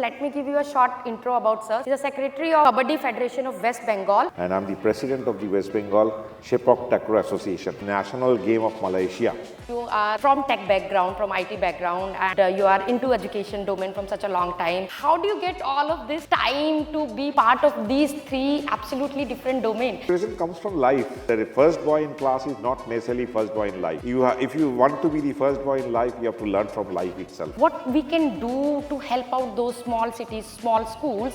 let me give you a short intro about sir. He's the secretary of Kabaddi Federation of West Bengal. And I'm the president of the West Bengal Sepak Takro Association, national game of Malaysia. You are from tech background, from IT background, and you are into education domain from such a long time. How do you get all of this time to be part of these three absolutely different domains? Inspiration comes from life. The first boy in class is not necessarily first boy in life. If you want to be the first boy in life, you have to learn from life itself. What we can do to help out those small cities, small schools,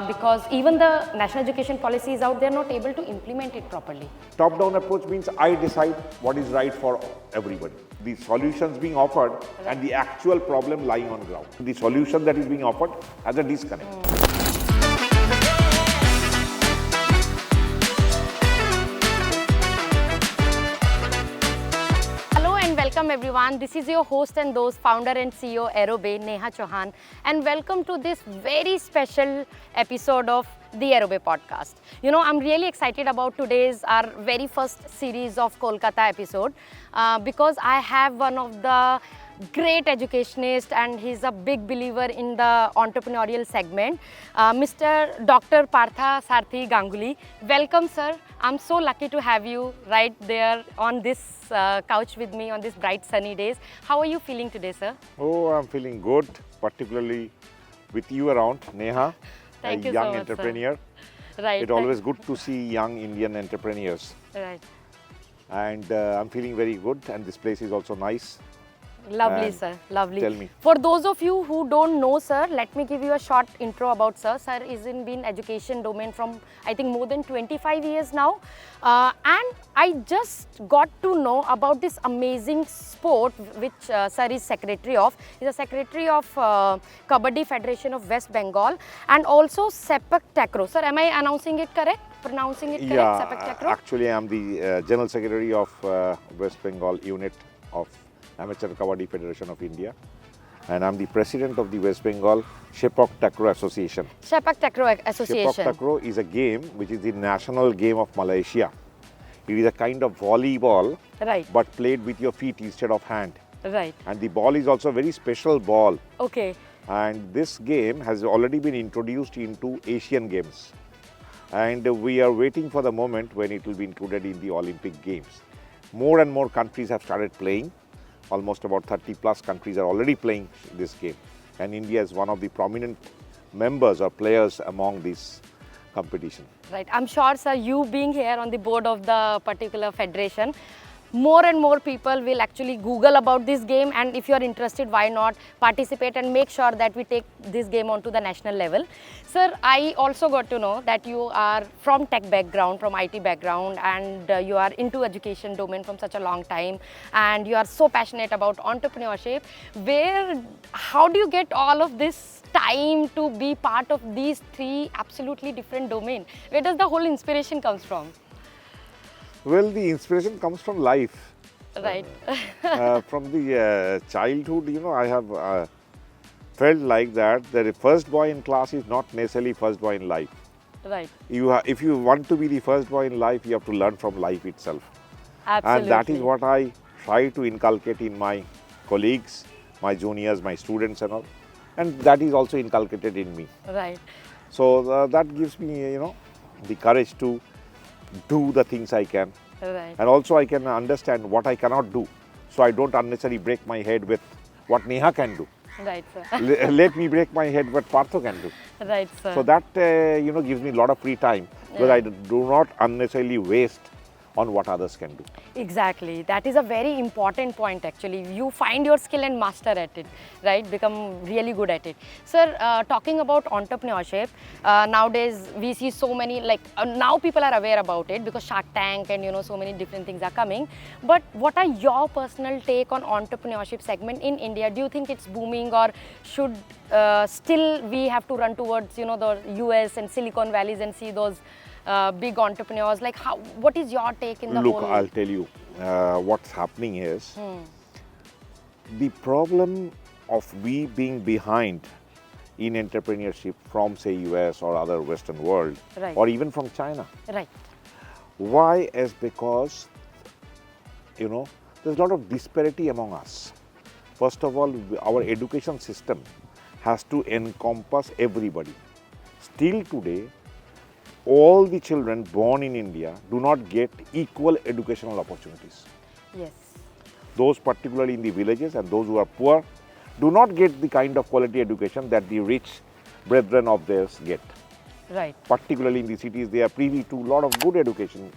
because even the national education policy is out there, not able to implement it properly. Top-down approach means I decide what is right for everybody. The solutions being offered and the actual problem lying on ground. The solution that is being offered has a disconnect. Welcome everyone, this is your host and those founder and CEO AeroBay, Neha Chauhan, and welcome to this very special episode of the AeroBay Podcast. You know, I'm really excited about today's our very first series of Kolkata episode because I have one of the great educationist and he's a big believer in the entrepreneurial segment, Mr. Dr. Partha Sarthi Ganguli. Welcome sir, I'm so lucky to have you right there on this couch with me on these bright sunny days. How are you feeling today sir? Oh, I'm feeling good, particularly with you around, Neha, Thank a you young so much, entrepreneur. Sir. Right. It's always good to see young Indian entrepreneurs. Right. And I'm feeling very good, and this place is also nice. Lovely, And sir. Lovely. tell me. For those of you who don't know, sir, let me give you a short intro about sir. Sir is in education domain from, I think, more than 25 years now. And I just got to know about this amazing sport which sir is secretary of. He's a secretary of Kabaddi Federation of West Bengal and also Sepak Takro. Sir, am I announcing it correct? Pronouncing it correct? Yeah, Sepak Takro? actually I'm the General Secretary of West Bengal unit of Amateur Kabaddi Federation of India, and I'm the president of the West Bengal Sepak Takro Association. Sepak Takro Association. Sepak Takro is a game which is the national game of Malaysia. It is a kind of volleyball, Right. but played with your feet instead of hand. Right. And the ball is also a very special ball. Okay. And this game has already been introduced into Asian Games. And we are waiting for the moment when it will be included in the Olympic Games. More and more countries have started playing. Almost about 30 plus countries are already playing this game. And India is one of the prominent members or players among this competition. Right. I'm sure, sir, you being here on the board of the particular federation, more and more people will actually Google about this game, and if you are interested, why not participate and make sure that we take this game onto the national level. Sir, I also got to know that you are from tech background, from IT background, and you are into education domain from such a long time, and you are so passionate about entrepreneurship. How do you get all of this time to be part of these three absolutely different domains? Where does the whole inspiration comes from? Well, the inspiration comes from life. Right. From the childhood, you know, I have felt like that the first boy in class is not necessarily first boy in life. Right. If you want to be the first boy in life, you have to learn from life itself. Absolutely. And that is what I try to inculcate in my colleagues, my juniors, my students and all. And that is also inculcated in me. Right. So that gives me, you know, the courage to do the things I can. Right. And also I can understand what I cannot do. So I don't unnecessarily break my head with what Neha can do. Right, sir. Let me break my head what Partha can do. Right, sir. So that, you know, gives me a lot of free time because I do not unnecessarily waste on what others can do. Exactly. That is a very important point actually. You find your skill and master at it, right? Become really good at it. Sir, talking about entrepreneurship, nowadays we see so many, now people are aware about it because Shark Tank and, you know, so many different things are coming. But what are your personal take on entrepreneurship segment in India? Do you think it's booming, or should still we have to run towards, you know, the US and Silicon Valleys and see those big entrepreneurs? Like, what is your take in the whole? Look, I'll tell you, what's happening is the problem of we being behind in entrepreneurship from, say, US or other Western world, Right. or even from China. Right. Why is because, you know, there's a lot of disparity among us. First of all, our education system has to encompass everybody. Still today, all the children born in India do not get equal educational opportunities. Yes. Those particularly in the villages and those who are poor do not get the kind of quality education that the rich brethren of theirs get. Right. Particularly in the cities, they are privy to a lot of good education,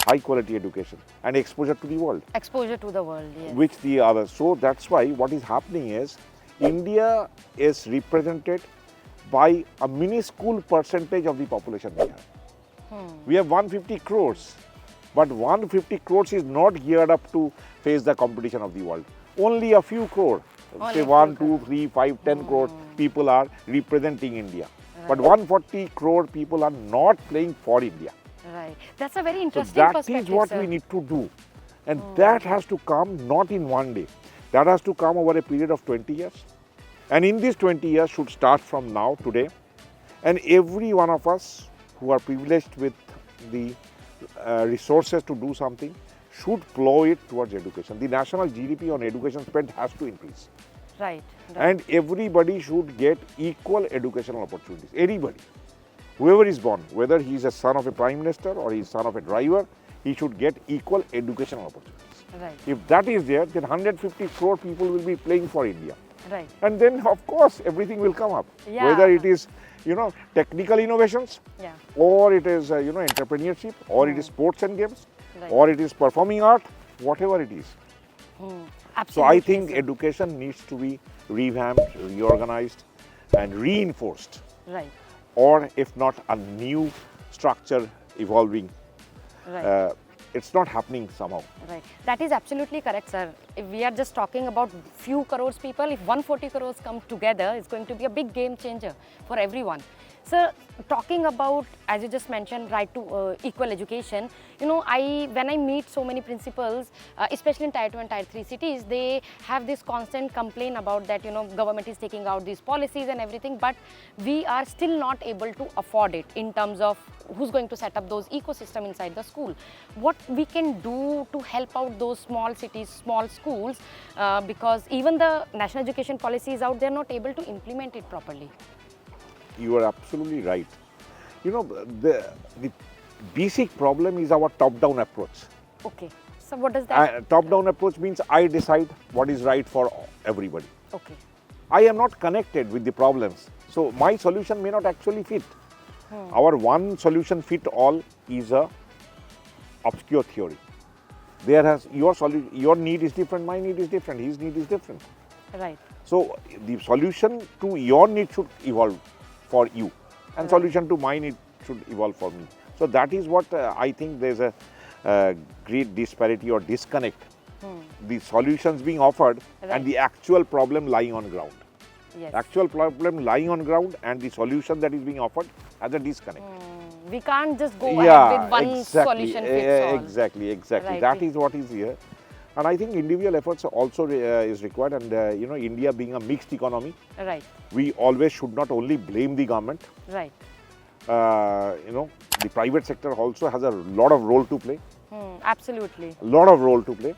high quality education and exposure to the world. Exposure to the world, yes. Which the others. So that's why what is happening is India is represented by a minuscule percentage of the population we have. We have 150 crores, but 150 crores is not geared up to face the competition of the world. Only a few crore, say 1, 2, 3, 5, 10 crore people are representing India. Right. But 140 crore people are not playing for India. Right. That's a very interesting So that perspective, is what sir. we need to do. And that has to come not in one day. That has to come over a period of 20 years. And in these 20 years should start from now, today. And every one of us who are privileged with the resources to do something should plow it towards education. The national GDP on education spend has to increase. Right. And everybody should get equal educational opportunities. Anybody. Whoever is born, whether he is a son of a prime minister or he is son of a driver, he should get equal educational opportunities. Right. If that is there, then 150 crore people will be playing for India. Right. And then, of course, everything will come up. Yeah. Whether it is, technical innovations, Yeah. or it is, entrepreneurship, or it is sports and games, Right. or it is performing art, whatever it is. Absolutely. So I think sir. education needs to be revamped, reorganized, and reinforced. Right. Or if not, a new structure evolving. Right. It's not happening somehow. Right. That is absolutely correct, sir. If we are just talking about few crores people, if 140 crores come together, it's going to be a big game changer for everyone. Sir, talking about, as you just mentioned, right to equal education, when I meet so many principals, especially in Tier 2 and Tier 3 cities, they have this constant complaint about that, government is taking out these policies and everything, but we are still not able to afford it in terms of who's going to set up those ecosystem inside the school. What we can do to help out those small cities, small schools, because even the national education policy is out, they're not able to implement it properly. You are absolutely right. The basic problem is our top-down approach. Okay. So what does that? Top-down approach means I decide what is right for everybody. Okay. I am not connected with the problems. So my solution may not actually fit. Our one solution fit all is a obscure theory. Your need is different, my need is different, his need is different. Right. So the solution to your need should evolve for you, and solution to my need should evolve for me. So that is what I think there's a great disparity or disconnect. The solutions being offered and the actual problem lying on ground. Yes. Actual problem lying on ground and the solution that is being offered has a disconnect. We can't just go ahead with one exactly, solution fits all. Exactly. Right. That is what is here. And I think individual efforts also is required, and India being a mixed economy, Right. we always should not only blame the government. Right. The private sector also has a lot of role to play. Absolutely. A lot of role to play.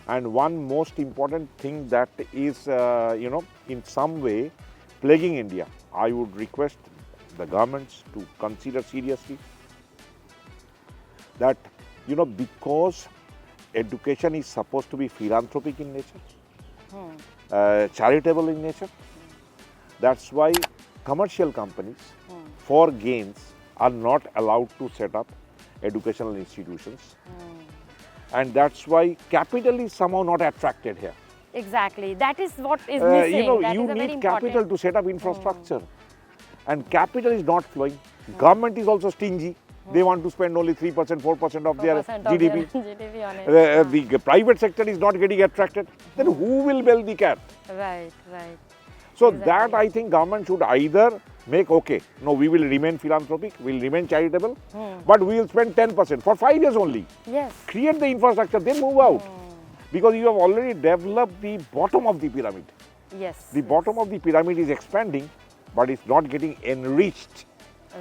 And one most important thing that is, in some way plaguing India, I would request the governments to consider seriously that, because education is supposed to be philanthropic in nature, charitable in nature, that's why commercial companies for gains are not allowed to set up educational institutions. And that's why capital is somehow not attracted here. Exactly. That is what is missing. That you is a very need capital important. to set up infrastructure. And capital is not flowing. Government is also stingy. They want to spend only 3%, 4% of their 4% of GDP. their GDP on it. The private sector is not getting attracted. Then who will bail the cat? Right. So Exactly. that I think government should either make, we will remain philanthropic, we will remain charitable, but we will spend 10% for 5 years only. Yes. Create the infrastructure, then move out. Because you have already developed the bottom of the pyramid. Yes. The bottom of the pyramid is expanding, but it's not getting enriched.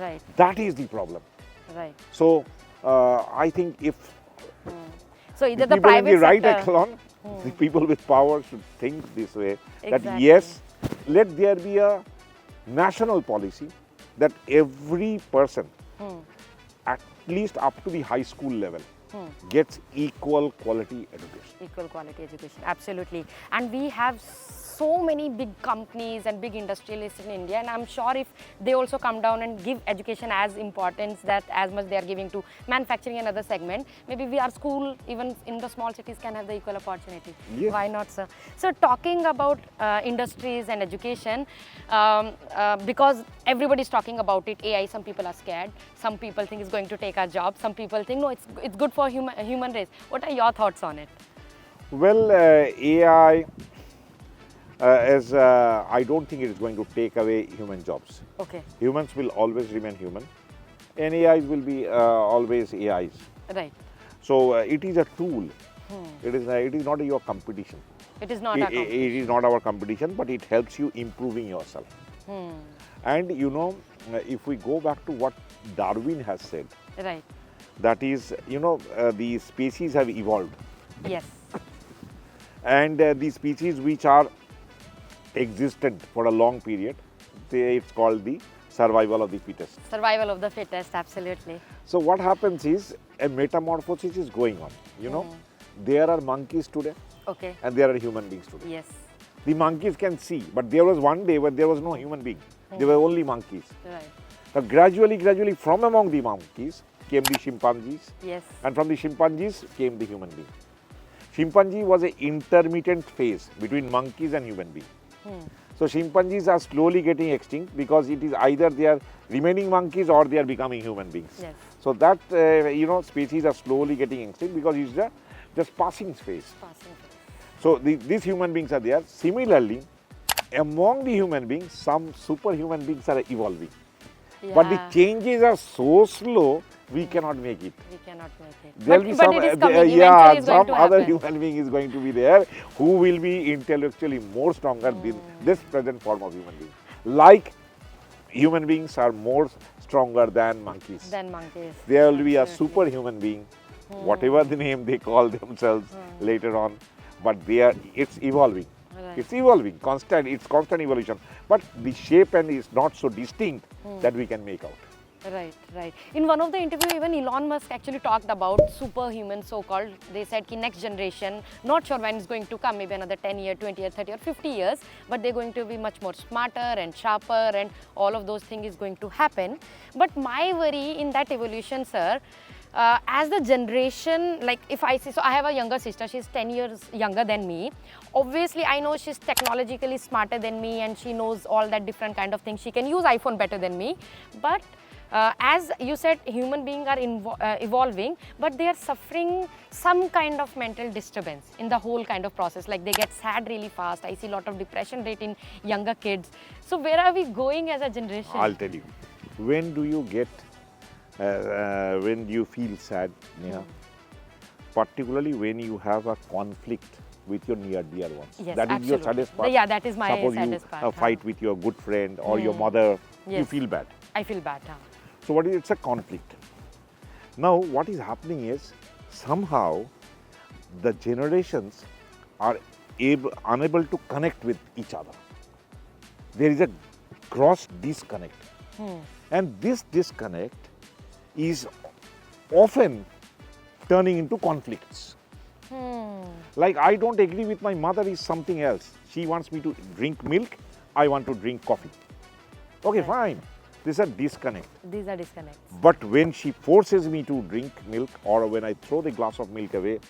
Right. That is the problem. Right. So I think if So either the the people in private the right sector. echelon, the people with power should think this way, that Exactly. yes, Let there be a national policy that every person, at least up to the high school level, gets equal quality education. Equal quality education, absolutely. And we have so many big companies and big industrialists in India, and I'm sure if they also come down and give education as importance that as much they are giving to manufacturing and other segment, maybe our school even in the small cities can have the equal opportunity. Yes. Why not, sir? So talking about industries and education, because everybody's talking about it, AI, some people are scared, some people think it's going to take our job, some people think no, it's good for human race. What are your thoughts on it? Well, AI, I don't think it is going to take away human jobs. Okay. Humans will always remain human, and AIs will be always AIs. Right. So it is a tool. It is not your competition. It is not our competition. It is not our competition, but it helps you improving yourself. And you know, if we go back to what Darwin has said, Right. that is, you know, the species have evolved, Yes. and the species which are existent for a long period, it's called the survival of the fittest. Survival of the fittest, absolutely. So what happens is a metamorphosis is going on. You know, there are monkeys today, Okay. and there are human beings today. Yes. The monkeys can see, but there was one day when there was no human being. There were only monkeys. Right. Now, gradually, from among the monkeys came the chimpanzees, Yes. and from the chimpanzees came the human being. Chimpanzee was an intermittent phase between monkeys and human being. So chimpanzees are slowly getting extinct because it is either they are remaining monkeys or they are becoming human beings. Yes. So that you know, species are slowly getting extinct because it's just passing phase. Passing. So these human beings are there. Similarly, among the human beings, some superhuman beings are evolving. Yeah. But the changes are so slow, we cannot make it. We cannot make it. There But, will be but some, it is coming. Eventually yeah, it's going some to other happen. human being is going to be there who will be intellectually more stronger than this present form of human being. Like human beings are more stronger than monkeys. Then monkeys. There will be a Absolutely. superhuman being, whatever the name they call themselves later on, but it's evolving. Right. It's evolving, it's constant evolution. But the shape and is not so distinct that we can make out. Right, right. In one of the interview, even Elon Musk actually talked about superhuman, so-called. They said ki next generation, not sure when it's going to come, maybe another 10 years, 20 years, 30 or 50 years, but they're going to be much more smarter and sharper, and all of those things is going to happen. But my worry in that evolution, sir, as the generation, like if I see, so I have a younger sister, she's 10 years younger than me. Obviously, I know she's technologically smarter than me and she knows all that different kind of things. She can use iPhone better than me. But as you said, human beings are evolving, but they are suffering some kind of mental disturbance in the whole kind of process. Like they get sad really fast. I see a lot of depression rate in younger kids. So where are we going as a generation? I'll tell you. When do you get, when you feel sad, Neha? Particularly when you have a conflict with your near dear ones. Yes, that is your absolutely. saddest part. Yeah, that is my Suppose saddest you part. fight with your good friend or your mother, you Yes. feel bad. I feel bad. So what is it's a conflict. Now what is happening is somehow the generations are unable to connect with each other. There is a gross disconnect. And this disconnect is often turning into conflicts. Like I don't agree with my mother is something else. She wants me to drink milk, I want to drink coffee. Okay, fine. This is a disconnect. These are disconnects. But when she forces me to drink milk or when I throw the glass of milk away,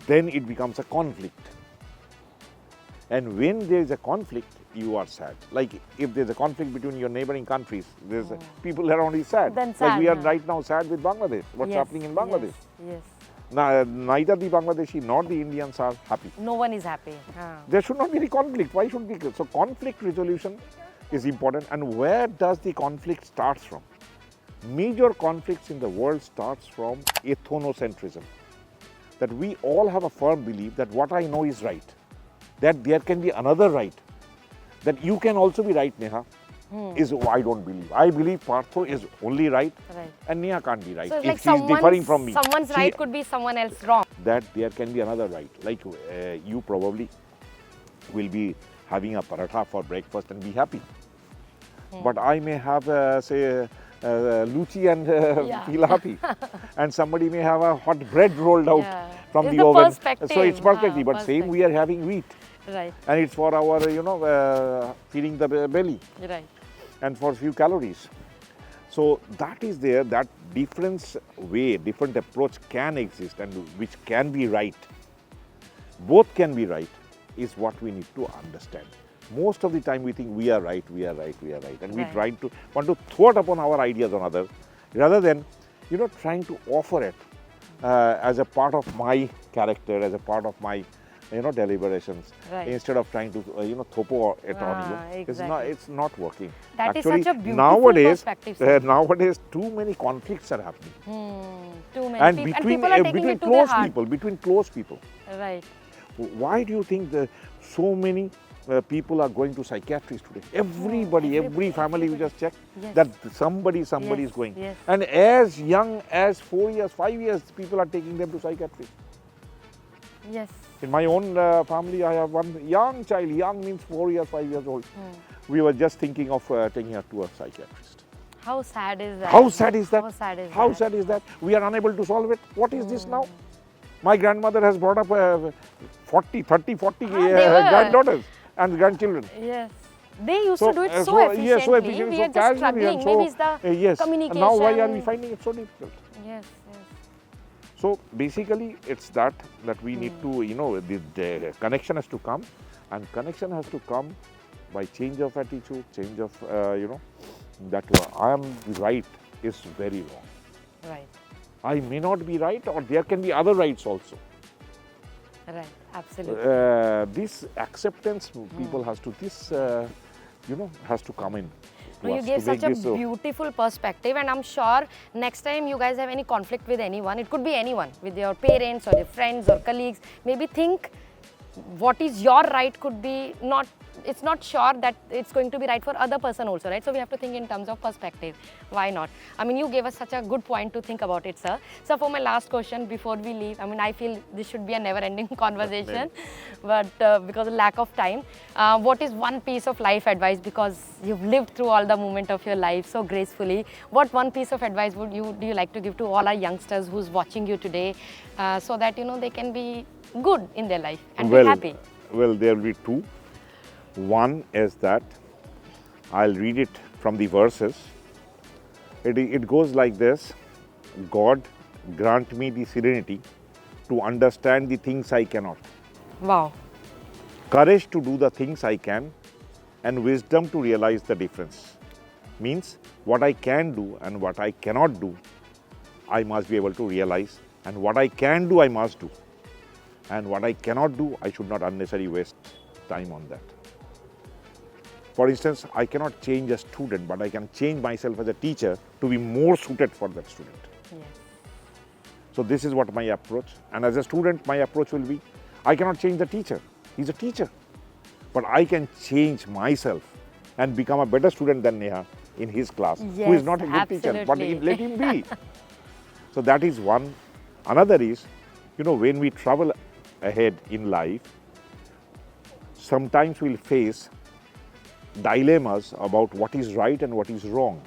then it becomes a conflict. And when there is a conflict, you are sad. Like if there's a conflict between your neighboring countries, there's people around is sad. Then Like sad, we are huh? right now sad with Bangladesh. What's happening in Bangladesh? Yes. Neither the Bangladeshi nor the Indians are happy. No one is happy. There should not be any conflict. Why should be? So conflict resolution is important. And where does the conflict start from? Major conflicts in the world starts from ethnocentrism. That we all have a firm belief that what I know is right. That there can be another right. That you can also be right, Neha. Is I don't believe. I believe Partho is only right, and Neha can't be right. So it's if like she's differing from me. someone's See, right could be someone else wrong. that there can be another right. Like you probably will be having a paratha for breakfast and be happy. But I may have, say, luchi and feel happy. And somebody may have a hot bread rolled out from It's the oven. perspective. So it's perspective. But Perspective. same, we are having wheat. Right. And it's for our, feeding the belly. Right. And for few calories. So that is there, that different way, different approach can exist and which can be right. Both can be right is what we need to understand. Most of the time we think we are right, and we try to want to thwart upon our ideas on others rather than, trying to offer it as a part of my character, as a part of my deliberations, instead of trying to thopo it on you. Exactly. It's not working. That Actually, is such a beautiful perspective, sir. Nowadays too many conflicts are happening. Too many And people, between, and people are taking between it to their close heart. people, between close people. Right. Why do you think so many people are going to psychiatrists today? Everybody, every family you just check that somebody is going. Yes. And as young as 4 years, 5 years, people are taking them to psychiatry. Yes. In my own family, I have one young child. Young means 4 years, 5 years old. We were just thinking of taking her to a psychiatrist. How sad is that? How sad is that? How sad is How that? sad is that? We are unable to solve it. What is this now? My grandmother has brought up 40 granddaughters and grandchildren. Yes. They used to do it so efficiently. Yes, so efficiently, We are so just casually, struggling. and so, Maybe it's the yes. communication. Now why are we finding it so difficult? Yes. So basically, it's that we need to, the connection has to come, and connection has to come by change of attitude, change of, that I am right is very wrong. Right. I may not be right, or there can be other rights also. Right. Absolutely. This acceptance people has to, has to come in. No, you gave such a beautiful perspective, and I'm sure next time you guys have any conflict with anyone, it could be anyone, with your parents or your friends or colleagues, maybe think what is your right could be not, it's not sure that it's going to be right for other person also, right? So we have to think in terms of perspective. Why not? I mean, you gave us such a good point to think about it, sir. So for my last question before we leave, I mean, I feel this should be a never-ending conversation, but because of lack of time, what is one piece of life advice, because you've lived through all the moment of your life so gracefully, what one piece of advice do you like to give to all our youngsters who's watching you today, so that, they can be good in their life and be happy? Well, there will be two. One is that I'll read it from the verses. It goes like this: God grant me the serenity to understand the things I cannot. Wow. Courage to do the things I can, and wisdom to realize the difference. Means what I can do and what I cannot do, I must be able to realize, and what I can do, I must do. And what I cannot do, I should not unnecessarily waste time on that. For instance, I cannot change a student, but I can change myself as a teacher to be more suited for that student. Yes. So this is what my approach. And as a student, my approach will be, I cannot change the teacher. He's a teacher. But I can change myself and become a better student than Neha in his class, who is not a good teacher, but let him be. So that is one. Another is, when we travel ahead in life, sometimes we'll face dilemmas about what is right and what is wrong.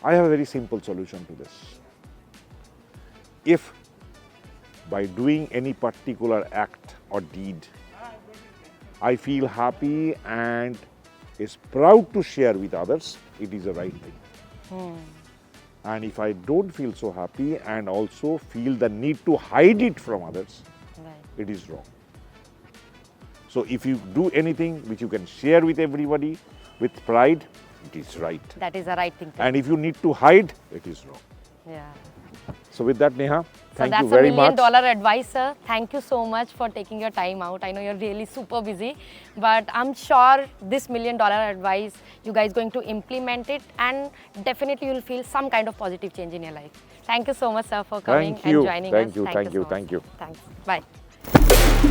I have a very simple solution to this. If by doing any particular act or deed, I feel happy and is proud to share with others, it is the right thing. And if I don't feel so happy and also feel the need to hide it from others, it is wrong. So if you do anything which you can share with everybody with pride, it is right. That is the right thing to do. And if you need to hide, it is wrong. Yeah. So with that, Neha, thank you So very that's much. $1 million advice, sir. Thank you so much for taking your time out. I know you're really super busy, but I'm sure this $1 million advice, you guys going to implement it, and definitely you'll feel some kind of positive change in your life. Thank you so much, sir, for coming and joining us. Thank you. So much. Thank you. Thanks. Bye.